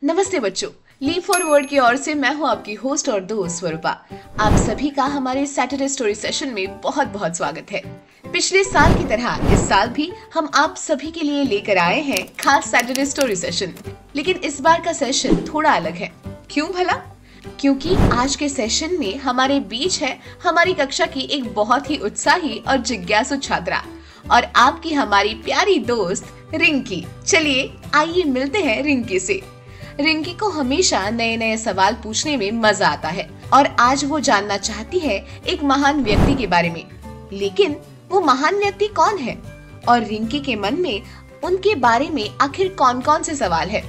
नमस्ते बच्चों, leap for word की ओर से मैं हूं आपकी होस्ट और दोस्त स्वरूपा। आप सभी का हमारे सैटरडे स्टोरी सेशन में बहुत बहुत स्वागत है। पिछले साल की तरह इस साल भी हम आप सभी के लिए लेकर आए हैं खास सैटरडे स्टोरी सेशन। लेकिन इस बार का सेशन थोड़ा अलग है। क्यों भला? क्योंकि आज के सेशन में हमारे बीच है हमारी कक्षा की एक बहुत ही उत्साही और जिज्ञासु छात्रा और आपकी हमारी प्यारी दोस्त रिंकी। चलिए आइए मिलते हैं रिंकी से। रिंकी को हमेशा नए नए सवाल पूछने में मजा आता है और आज वो जानना चाहती है एक महान व्यक्ति के बारे में। लेकिन वो महान व्यक्ति कौन है और रिंकी के मन में उनके बारे में आखिर कौन कौन से सवाल है?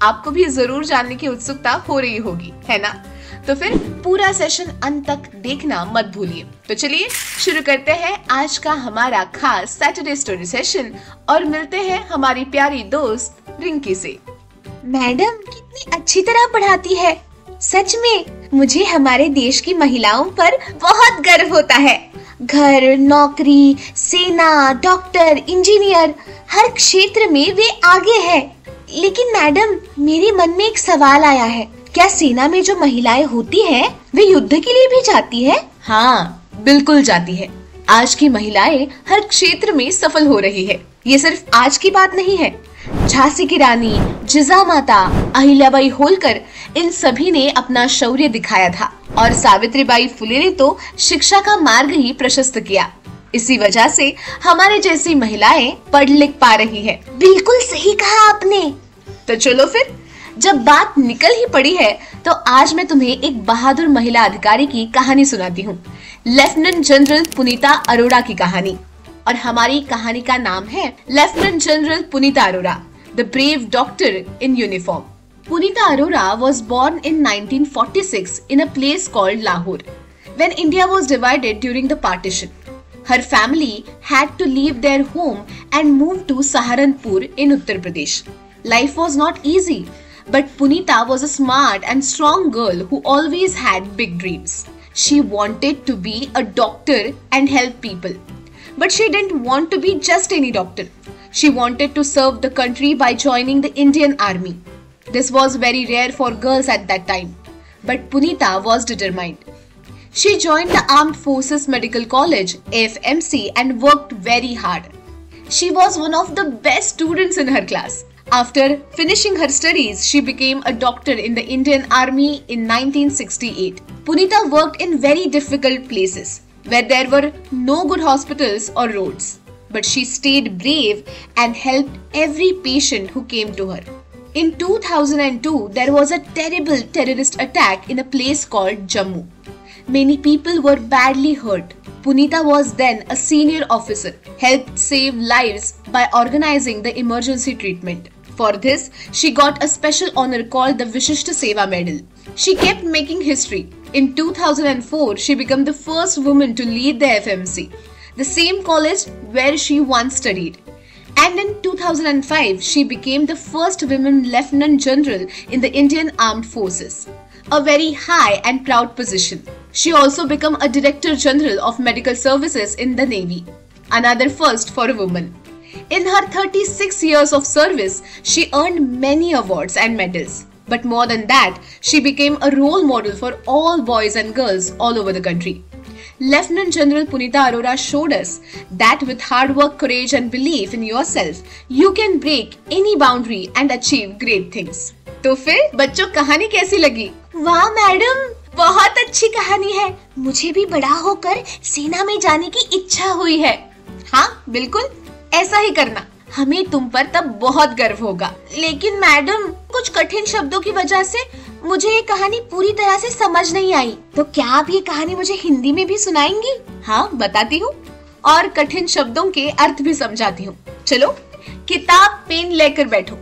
आपको भी जरूर जानने की उत्सुकता हो रही होगी, है ना? तो फिर पूरा सेशन अंत तक देखना मत भूलिए। तो चलिए शुरू करते हैं आज का हमारा खास सैटरडे स्टोरी सेशन और मिलते हैं हमारी प्यारी दोस्त रिंकी से। मैडम कितनी अच्छी तरह पढ़ाती है। सच में मुझे हमारे देश की महिलाओं पर बहुत गर्व होता है। घर, नौकरी, सेना, डॉक्टर, इंजीनियर, हर क्षेत्र में वे आगे है। लेकिन मैडम मेरे मन में एक सवाल आया है, क्या सेना में जो महिलाएं होती हैं, वे युद्ध के लिए भी जाती है? हाँ, बिल्कुल जाती है। आज की महिलाएं हर क्षेत्र में सफल हो रही है। ये सिर्फ आज की बात नहीं है। झांसी की रानी, जिजामाता, अहिल्याबाई होलकर, इन सभी ने अपना शौर्य दिखाया था और सावित्रीबाई फुले ने तो शिक्षा का मार्ग ही प्रशस्त किया। इसी वजह से हमारे जैसी महिलाएं पढ़ लिख पा रही है। बिल्कुल सही कहा आपने। तो चलो फिर, जब बात निकल ही पड़ी है तो आज मैं तुम्हें एक बहादुर महिला अधिकारी की कहानी सुनाती हूँ। लेफ्टिनेंट जनरल पुनीता अरोड़ा की कहानी। और हमारी कहानी का नाम है lieutenant general Punita Arora, the brave doctor in uniform. Punita Arora was born in 1946 in a place called Lahore, when India was divided during the partition. Her family had to leave their home and move to Saharanpur in Uttar Pradesh. Life was not easy, but Punita was a smart and strong girl who always had big dreams. She wanted to be a doctor and help people. But she didn't want to be just any doctor. She wanted to serve the country by joining the Indian Army. This was very rare for girls at that time. But Punita was determined. She joined the Armed Forces Medical College, AFMC, and worked very hard. She was one of the best students in her class. After finishing her studies, she became a doctor in the Indian Army in 1968. Punita worked in very difficult places, where there were no good hospitals or roads. But she stayed brave and helped every patient who came to her. In 2002, there was a terrible terrorist attack in a place called Jammu. Many people were badly hurt. Punita was then a senior officer, helped save lives by organizing the emergency treatment. For this, she got a special honor called the Vishishta Seva Medal. She kept making history. In 2004, she became the first woman to lead the FMC, the same college where she once studied. And in 2005, she became the first woman Lieutenant General in the Indian Armed Forces, a very high and proud position. She also became a Director General of Medical Services in the Navy, another first for a woman. In her 36 years of service, she earned many awards and medals. But more than that, she became a role model for all boys and girls all over the country. Lieutenant General Punita Arora showed us that with hard work, courage and belief in yourself, you can break any boundary and achieve great things. तो फिर बच्चों कहानी कैसी लगी? वाह madam, बहुत अच्छी कहानी है। मुझे भी बड़ा होकर सेना में जाने की इच्छा हुई है। हाँ बिल्कुल, ऐसा ही करना। हमें तुम पर तब बहुत गर्व होगा। लेकिन मैडम कुछ कठिन शब्दों की वजह से मुझे ये कहानी पूरी तरह से समझ नहीं आई। तो क्या आप ये कहानी मुझे हिंदी में भी सुनाएंगी? हाँ बताती हूँ और कठिन शब्दों के अर्थ भी समझाती हूँ। चलो किताब पेन लेकर बैठो।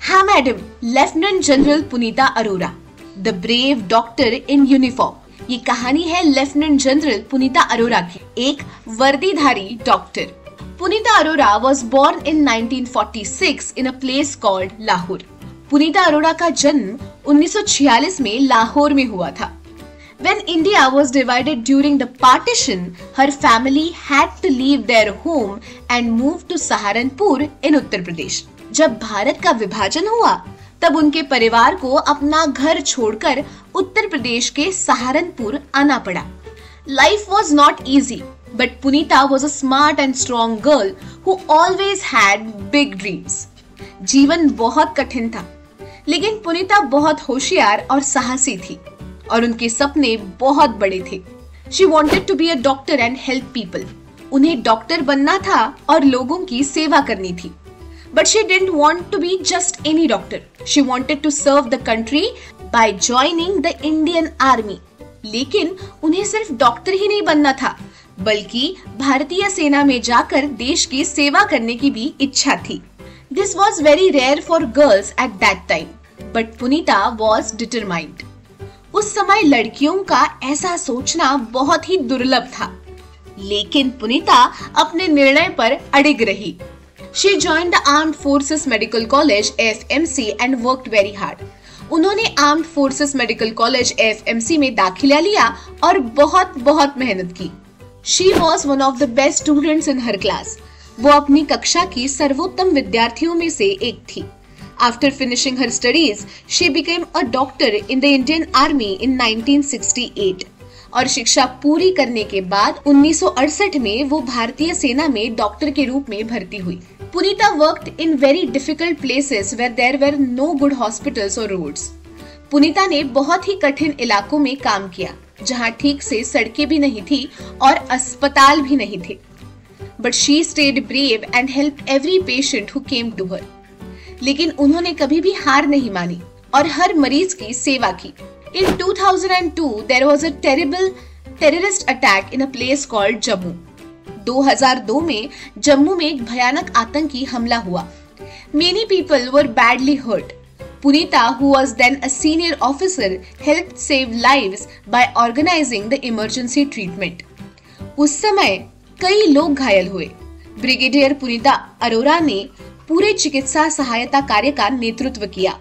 हाँ madam. Lieutenant general Punita Arora, the brave doctor in uniform. ये कहानी है लेफ्टिनेंट जनरल पुनीता अरोड़ा की, एक वर्दीधारी doctor. Punita Arora was born in 1946 in a place called Lahore. Punita Arora का जन्म 1946 में लाहौर में हुआ था। When India was divided during the partition, her family had to leave their home and move to Saharanpur in Uttar Pradesh. जब भारत का विभाजन हुआ तब उनके परिवार को अपना घर छोड़कर उत्तर प्रदेश के सहारनपुर आना पड़ा। Life was not easy, but Punita was a smart and strong girl who always had big dreams. जीवन बहुत कठिन था, लेकिन पुनीता बहुत होशियार और साहसी थी और उनके सपने बहुत बड़े थे। She wanted to be a doctor and help people. उन्हें डॉक्टर बनना था और लोगों की सेवा करनी थी। But she didn't want to be just any doctor. She wanted to serve the country by joining the Indian Army. लेकिन उन्हें सिर्फ डॉक्टर ही नहीं बनना था, बल्कि भारतीय सेना में जाकर देश की सेवा करने की भी इच्छा थी। This was very rare for girls at that time, but Punita was determined. उस समय लड़कियों का ऐसा सोचना बहुत ही दुर्लभ था, लेकिन पुनीता अपने निर्णय पर अड़िग रही। She joined the Armed Forces Medical College (AFMC) and worked very hard. उन्होंने Armed Forces Medical College (AFMC) में दाखिला लिया और बहुत मेहनत की। She was one of the best students in her class. वो अपनी कक्षा की सर्वोत्तम विद्यार्थियों में से एक थी। After finishing her studies, she became a doctor in the Indian Army in 1968. और शिक्षा पूरी करने के बाद 1968 में वो भारतीय सेना में डॉक्टर के रूप में भर्ती हुई। पुनीता worked in very difficult places where there were no good hospitals or roads. पुनीता ने बहुत ही कठिन इलाकों में काम किया, जहाँ ठीक से सड़कें भी नहीं थी और अस्पताल भी नहीं थे। But she stayed brave and helped every patient who came to her. लेकिन उन्होंने कभी भी हार नहीं मानी और हर मरीज की सेवा की। In 2002, there was a terrible terrorist attack in a place called Jammu. 2002 में जम्मू में एक भयानक आतंकी हमला हुआ। Many people were badly hurt. Punita, who was then a senior officer, helped save lives by organizing the emergency treatment. उस समय कई लोग घायल हुए। ब्रिगेडियर पुनीता अरोरा ने पूरे चिकित्सा सहायता कार्य का नेतृत्व किया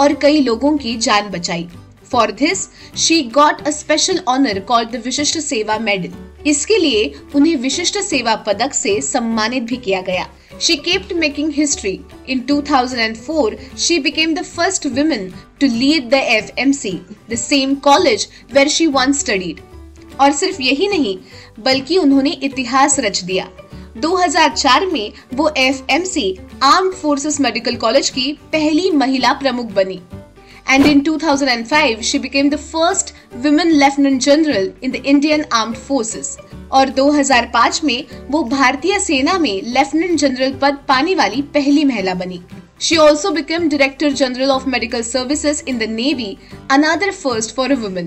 और कई लोगों की जान बचाई। For this, she got a special honor called the विशिष्ट सेवा मेडल। इसके लिए उन्हें विशिष्ट सेवा पदक से सम्मानित भी किया गया। She kept making history. In 2004, she became the first woman to lead the FMC, the same college where she once studied. और सिर्फ यही नहीं, बल्कि उन्होंने इतिहास रच दिया। 2004 में वो FMC armed forces medical college की पहली महिला प्रमुख बनी। And in 2005, she became the first women lieutenant general in the Indian Armed Forces. और 2005 में वो भारतीय सेना में लेफ्टिनेंट जनरल पद पाने वाली पहली महिला बनी। She also became Director General of Medical Services in the Navy, another first for a woman.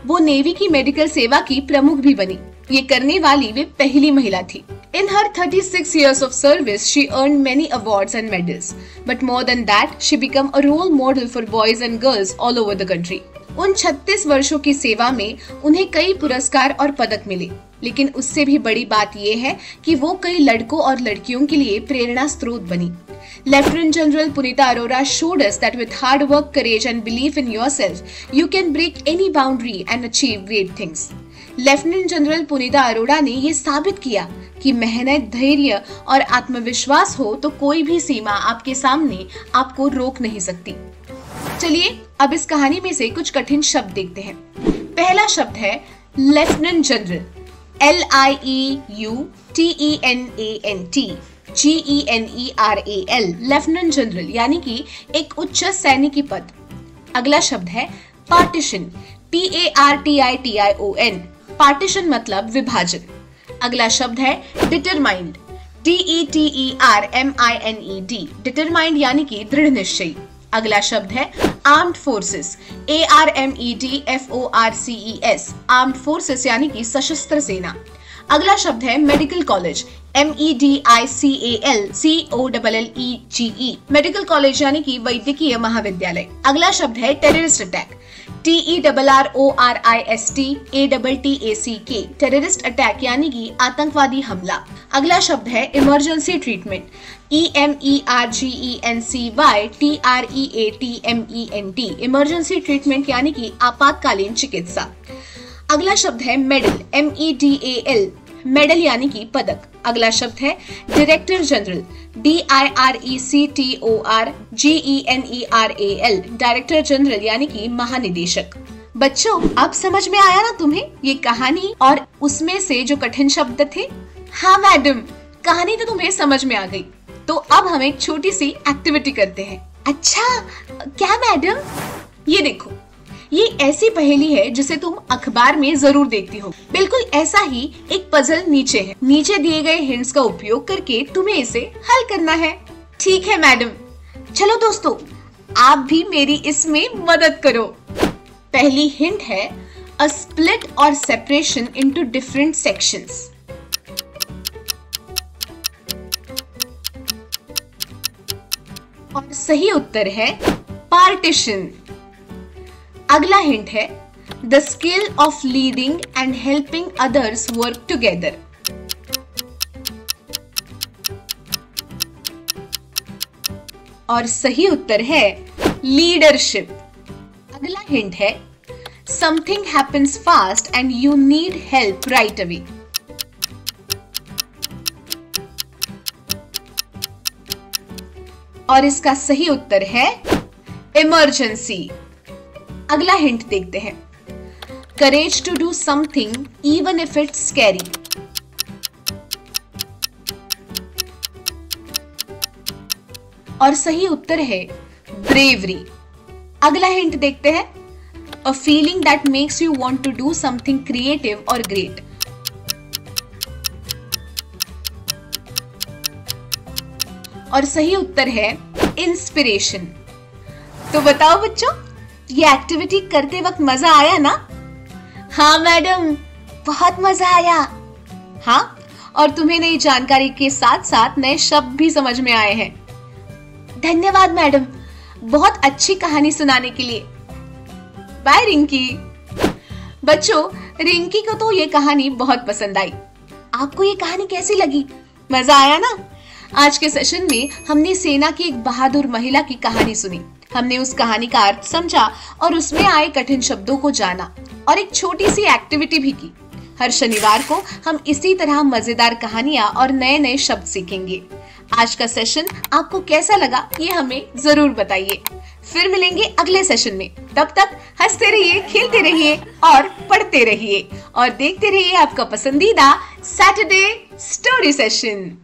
वो नेवी की मेडिकल सेवा की प्रमुख भी बनी। ये करने वाली वे पहली महिला थी। In her 36 years of service, she earned many awards and medals. But more than that, she became a role model for boys and girls all over the country. उन 36 वर्षों की सेवा में उन्हें कई पुरस्कार और पदक मिले, लेकिन उससे भी बड़ी बात यह है कि वो कई लड़कों और लड़कियों के लिए प्रेरणा स्रोत बनी। Lieutenant General Punita Arora showed us that with hard work, courage and belief in yourself, you can break any boundary and achieve great things. Lieutenant general Punita Arora ने ये साबित किया कि मेहनत, धैर्य और आत्मविश्वास हो तो कोई भी सीमा आपके सामने आपको रोक नहीं सकती। चलिए अब इस कहानी में से कुछ कठिन शब्द देखते हैं। पहला शब्द है lieutenant general, LIEUTENANT lieutenant general यानी कि एक उच्च सैनिकी पद। अगला शब्द है पार्टीशन, PARTITION, पार्टीशन मतलब विभाजन। अगला शब्द है डिटरमाइंड, DETERMINED, डिटरमाइंड यानी कि दृढ़ निश्चयी। अगला शब्द है armed forces, ARMED FORCES, armed forces यानी कि सशस्त्र सेना। अगला शब्द है medical college, MEDICAL COLLEGE, medical college यानी कि वैद्यकीय महाविद्यालय। अगला शब्द है terrorist attack, TERRORIST ATTACK, terrorist attack यानी कि आतंकवादी हमला। अगला शब्द है emergency treatment, EMERGENCY TREATMENT, emergency treatment यानी कि आपातकालीन चिकित्सा। अगला शब्द है मेडल, MEDAL, मेडल यानी कि पदक। अगला शब्द है director general, DIRECTORGENERAL, director general यानी कि महानिदेशक। बच्चों, अब समझ में आया ना तुम्हें ये कहानी और उसमें से जो कठिन शब्द थे? हाँ मैडम, कहानी तो तुम्हें समझ में आ गई। तो अब हम एक छोटी सी एक्टिविटी करते हैं। अच्छा, क्या मैडम? ये देखो, ये ऐसी पहेली है जिसे तुम अखबार में जरूर देखती हो। बिल्कुल ऐसा ही एक पजल नीचे है। नीचे दिए गए हिंट्स का उपयोग करके तुम्हें इसे हल करना है। ठीक है मैडम। चलो दोस्तों, आप भी मेरी इसमें मदद करो। पहली हिंट है अ स्प्लिट और सेपरेशन इनटू डिफरेंट सेक्शंस। और सही उत्तर है पार्टीशन। अगला हिंट है the skill of leading and helping others work together. और सही उत्तर है लीडरशिप। अगला हिंट है something happens fast and you need help right away. और इसका सही उत्तर है इमरजेंसी। अगला हिंट देखते हैं courage to do something even if it's scary. और सही उत्तर है ब्रेवरी। अगला हिंट देखते हैं a feeling that makes you want to do something creative और ग्रेट। और सही उत्तर है इंस्पिरेशन। तो बताओ बच्चों, ये एक्टिविटी करते वक्त मजा आया ना? हाँ मैडम, बहुत मजा आया। हाँ, और तुम्हें नई जानकारी के साथ साथ नए शब्द भी समझ में आए हैं। धन्यवाद मैडम, बहुत अच्छी कहानी सुनाने के लिए। बाय रिंकी। बच्चों, रिंकी को तो ये कहानी बहुत पसंद आई। आपको ये कहानी कैसी लगी? मजा आया ना? आज के सेशन में हमने सेना की एक बहादुर महिला की कहानी सुनी। हमने उस कहानी का अर्थ समझा और उसमें आए कठिन शब्दों को जाना और एक छोटी सी एक्टिविटी भी की। हर शनिवार को हम इसी तरह मजेदार कहानियां और नए नए शब्द सीखेंगे। आज का सेशन आपको कैसा लगा ये हमें जरूर बताइए। फिर मिलेंगे अगले सेशन में। तब तक हंसते रहिए, खेलते रहिए और पढ़ते रहिए और देखते रहिए आपका पसंदीदा सैटरडे स्टोरी सेशन।